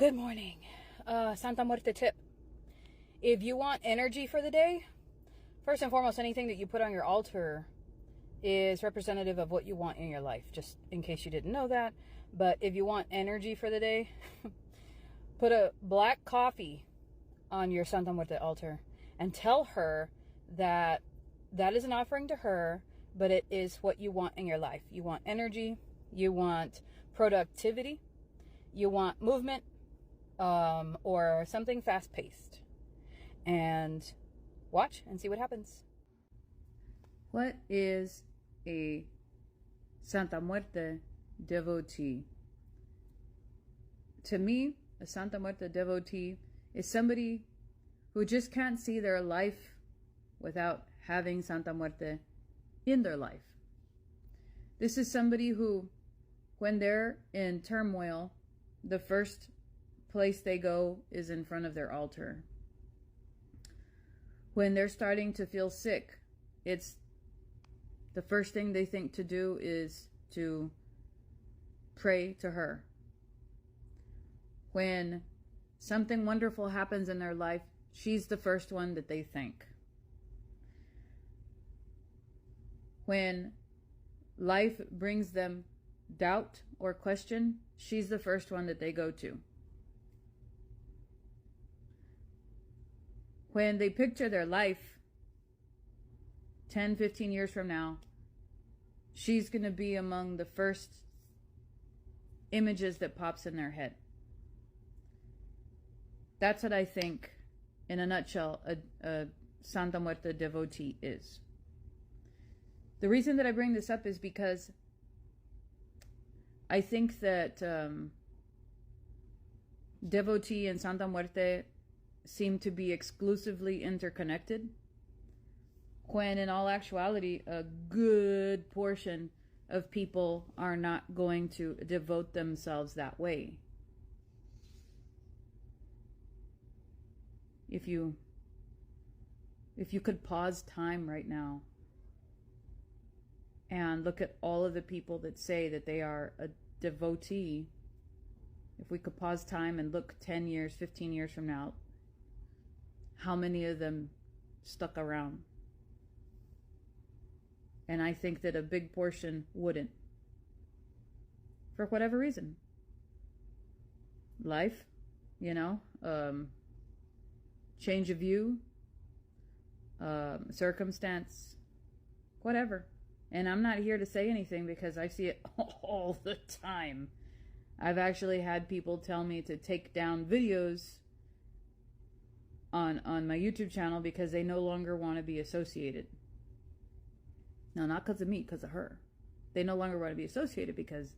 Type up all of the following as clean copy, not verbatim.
Good morning. Santa Muerte tip. If you want energy for the day, first and foremost, anything that you put on your altar is representative of what you want in your life, just in case you didn't know that. But if you want energy for the day, put a black coffee on your Santa Muerte altar and tell her that that is an offering to her, but it is what you want in your life. You want energy, you want productivity, you want movement, or something fast-paced, and watch and see what happens. What is a Santa Muerte devotee? To me, a Santa Muerte devotee is somebody who just can't see their life without having Santa Muerte in their life. This is somebody who, when they're in turmoil, the first place they go is in front of their altar. When they're starting to feel sick, it's the first thing they think to do is to pray to her. When something wonderful happens in their life, she's the first one that they thank. When life brings them doubt or question, she's the first one that they go to. When they picture their life 10, 15 years from now, she's going to be among the first images that pops in their head. That's what I think, in a nutshell, a Santa Muerte devotee is. The reason that I bring this up is because I think that devotee and Santa Muerte seem to be exclusively interconnected, when in all actuality, a good portion of people are not going to devote themselves that way. If you could pause time right now and look at all of the people that say that they are a devotee, if we could pause time and look 10 years, 15 years from now, how many of them stuck around? And I think that a big portion wouldn't, for whatever reason. Life, change of view, circumstance, whatever. And I'm not here to say anything because I see it all the time. I've actually had people tell me to take down videos on my YouTube channel because they no longer want to be associated. No, not because of me, because of her. They no longer want to be associated because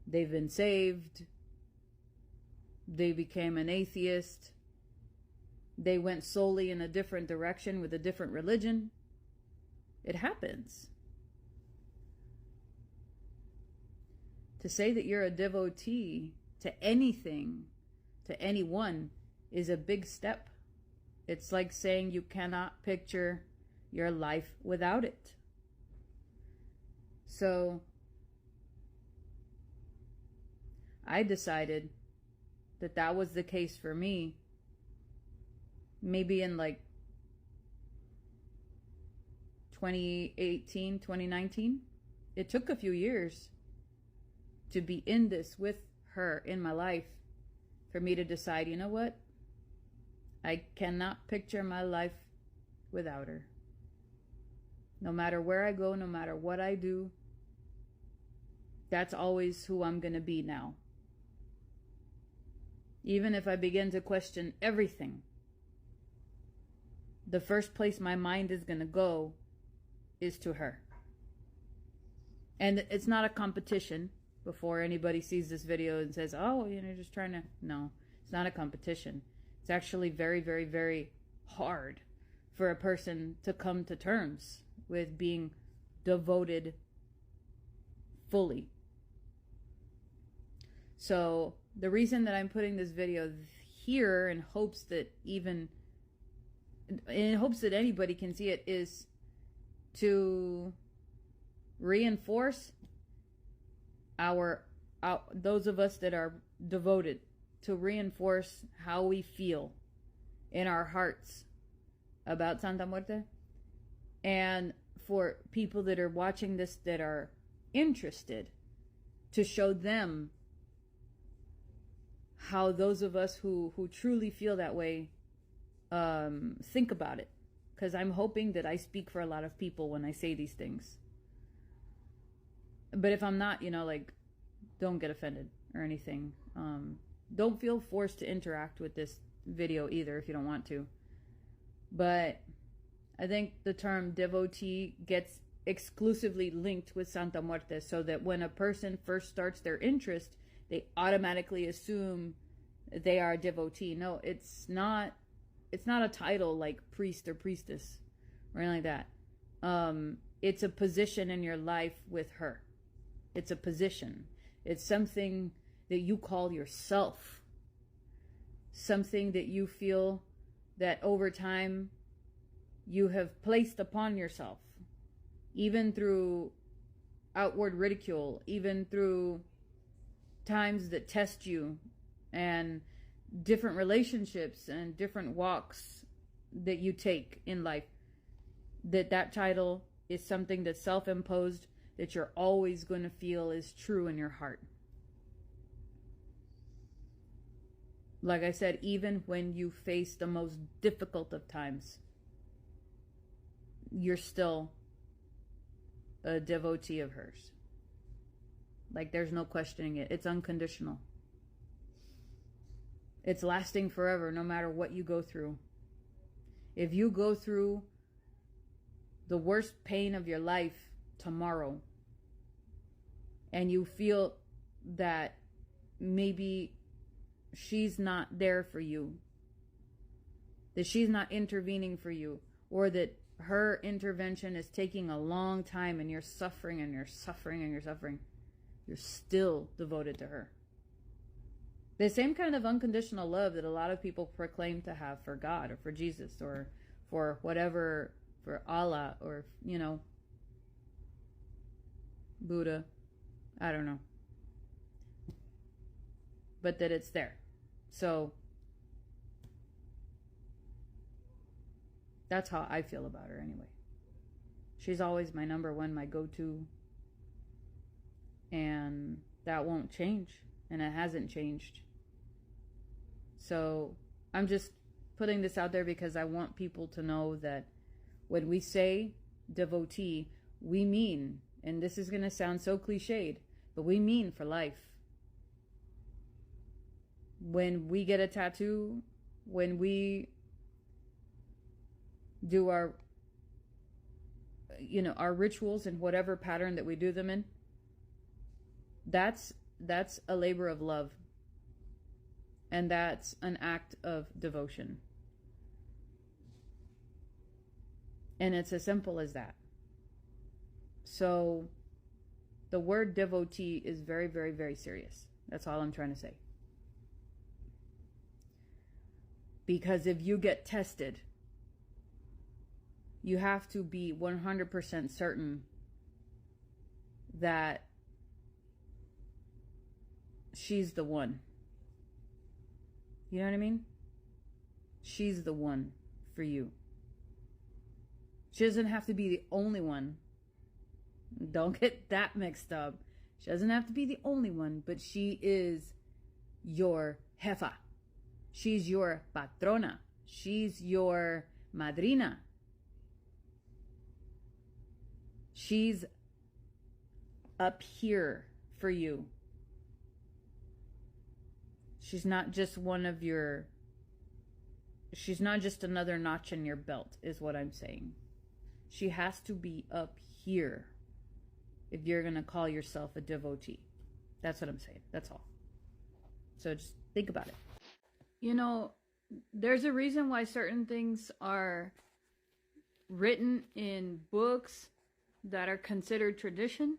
they've been saved. They became an atheist. They went solely in a different direction with a different religion. It happens. To say that you're a devotee to anything, to anyone, is a big step. It's like saying you cannot picture your life without it. So I decided that that was the case for me, maybe in like 2018, 2019. It took a few years to be in this with her in my life for me to decide, you know what? I cannot picture my life without her. No matter where I go, no matter what I do, that's always who I'm going to be now. Even if I begin to question everything, the first place my mind is going to go is to her. And it's not a competition. Before anybody sees this video and says, oh, just trying to... No, it's not a competition. It's actually very, very, very hard for a person to come to terms with being devoted fully. So the reason that I'm putting this video here in hopes that anybody can see it is to reinforce those of us that are devoted to reinforce how we feel in our hearts about Santa Muerte, and for people that are watching this that are interested, to show them how those of us who truly feel that way think about it. Because I'm hoping that I speak for a lot of people when I say these things. But if I'm not, like, don't get offended or anything. Don't feel forced to interact with this video either if you don't want to. But I think the term devotee gets exclusively linked with Santa Muerte, so that when a person first starts their interest, they automatically assume they are a devotee. No, it's not a title like priest or priestess or anything like that. It's a position in your life with her. It's a position. It's something that you call yourself. Something that you feel that over time you have placed upon yourself, even through outward ridicule, even through times that test you, and different relationships and different walks that you take in life, that title is something that's self-imposed, that you're always going to feel is true in your heart. Like I said, even when you face the most difficult of times, you're still a devotee of hers. Like, there's no questioning it. It's unconditional. It's lasting forever, no matter what you go through. If you go through the worst pain of your life tomorrow, and you feel that maybe she's not there for you, that she's not intervening for you, or that her intervention is taking a long time, and you're suffering and you're suffering and you're suffering, you're still devoted to her. The same kind of unconditional love that a lot of people proclaim to have for God or for Jesus or for whatever, for Allah or, Buddha. I don't know. But that it's there. So that's how I feel about her anyway. She's always my number one, my go-to. And that won't change. And it hasn't changed. So I'm just putting this out there because I want people to know that when we say devotee, we mean, and this is going to sound so cliched, but we mean for life. When we get a tattoo, when we do our rituals in whatever pattern that we do them in, that's a labor of love. And that's an act of devotion. And it's as simple as that. So the word devotee is very, very, very serious. That's all I'm trying to say. Because if you get tested, you have to be 100% certain that she's the one. You know what I mean? She's the one for you. She doesn't have to be the only one. Don't get that mixed up. She doesn't have to be the only one, but she is your jefa. She's your patrona. She's your madrina. She's up here for you. She's not just she's not just another notch in your belt, is what I'm saying. She has to be up here if you're going to call yourself a devotee. That's what I'm saying. That's all. So just think about it. There's a reason why certain things are written in books that are considered tradition.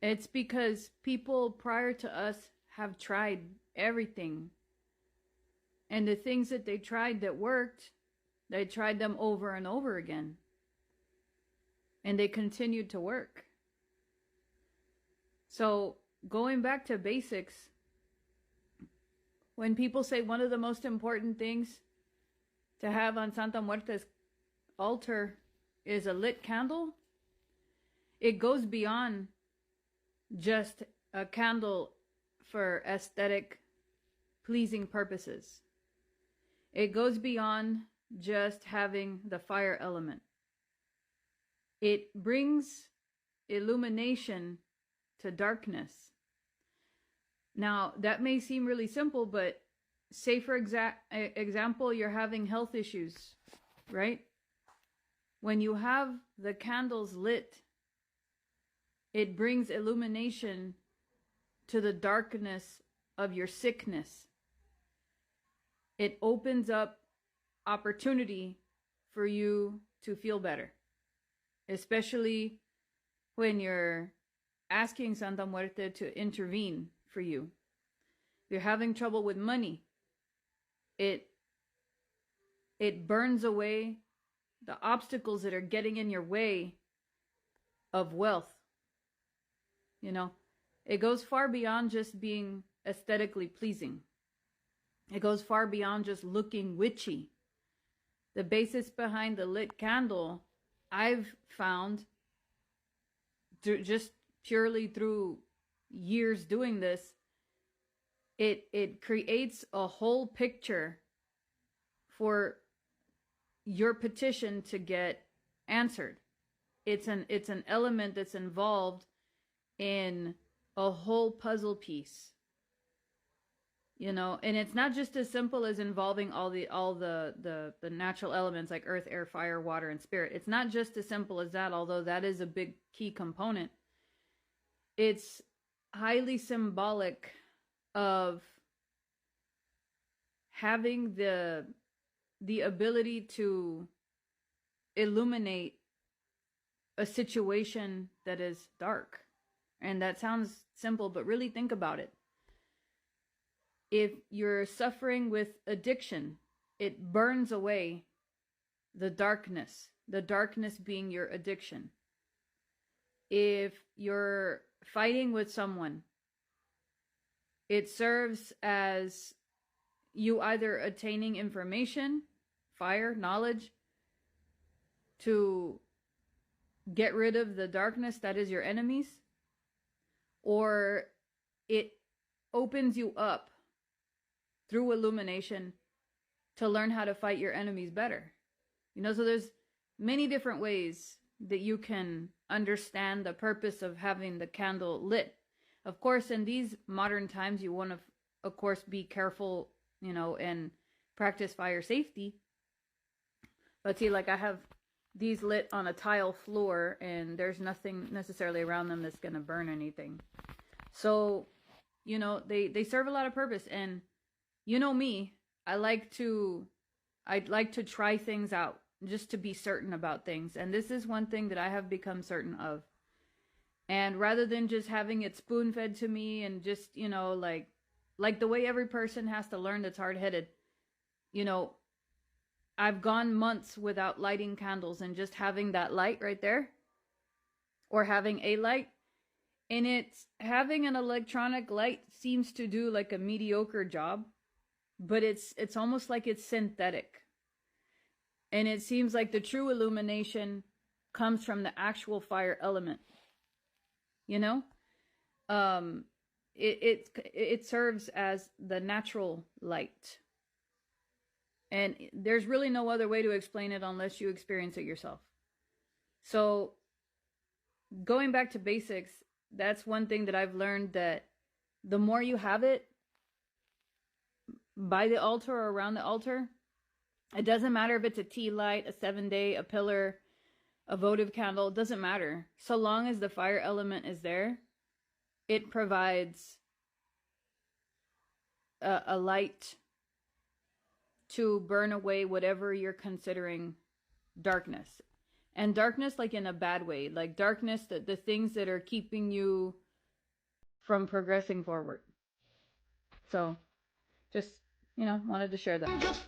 It's because people prior to us have tried everything. And the things that they tried that worked, they tried them over and over again. And they continued to work. So going back to basics, when people say one of the most important things to have on Santa Muerte's altar is a lit candle, it goes beyond just a candle for aesthetic pleasing purposes. It goes beyond just having the fire element. It brings illumination to darkness. Now, that may seem really simple, but say for example, you're having health issues, right? When you have the candles lit, it brings illumination to the darkness of your sickness. It opens up opportunity for you to feel better, especially when you're asking Santa Muerte to intervene for you. If you're having trouble with money, it burns away the obstacles that are getting in your way of wealth. You know, it goes far beyond just being aesthetically pleasing. It goes far beyond just looking witchy. The basis behind the lit candle, I've found, just purely through years doing this, it creates a whole picture for your petition to get answered. It's an element that's involved in a whole puzzle piece, you know, and it's not just as simple as involving all the natural elements like earth, air, fire, water, and spirit. It's not just as simple as that, although that is a big key component. It's highly symbolic of having the ability to illuminate a situation that is dark. And that sounds simple, but really think about it. If you're suffering with addiction, it burns away the darkness being your addiction. If you're fighting with someone, it serves as you either attaining information, fire, knowledge, to get rid of the darkness that is your enemies, or it opens you up through illumination to learn how to fight your enemies better. You know, so there's many different ways that you can understand the purpose of having the candle lit. Of course, in these modern times, you want to, of course, be careful, you know, and practice fire safety. But see, like I have these lit on a tile floor and there's nothing necessarily around them that's going to burn anything. So, you know, they serve a lot of purpose. And you know me, I'd like to try things out just to be certain about things. And this is one thing that I have become certain of. And rather than just having it spoon fed to me and just, you know, like the way every person has to learn that's hard-headed, you know, I've gone months without lighting candles and just having that light right there, or having a light, and it's having an electronic light seems to do like a mediocre job, but it's almost like it's synthetic. And it seems like the true illumination comes from the actual fire element. You know? It serves as the natural light. And there's really no other way to explain it unless you experience it yourself. So, going back to basics, that's one thing that I've learned, that the more you have it by the altar or around the altar, it doesn't matter if it's a tea light, a 7-day, a pillar, a votive candle, it doesn't matter. So long as the fire element is there, it provides a light to burn away whatever you're considering darkness. And darkness like in a bad way, like darkness, the things that are keeping you from progressing forward. So, just, you know, wanted to share that.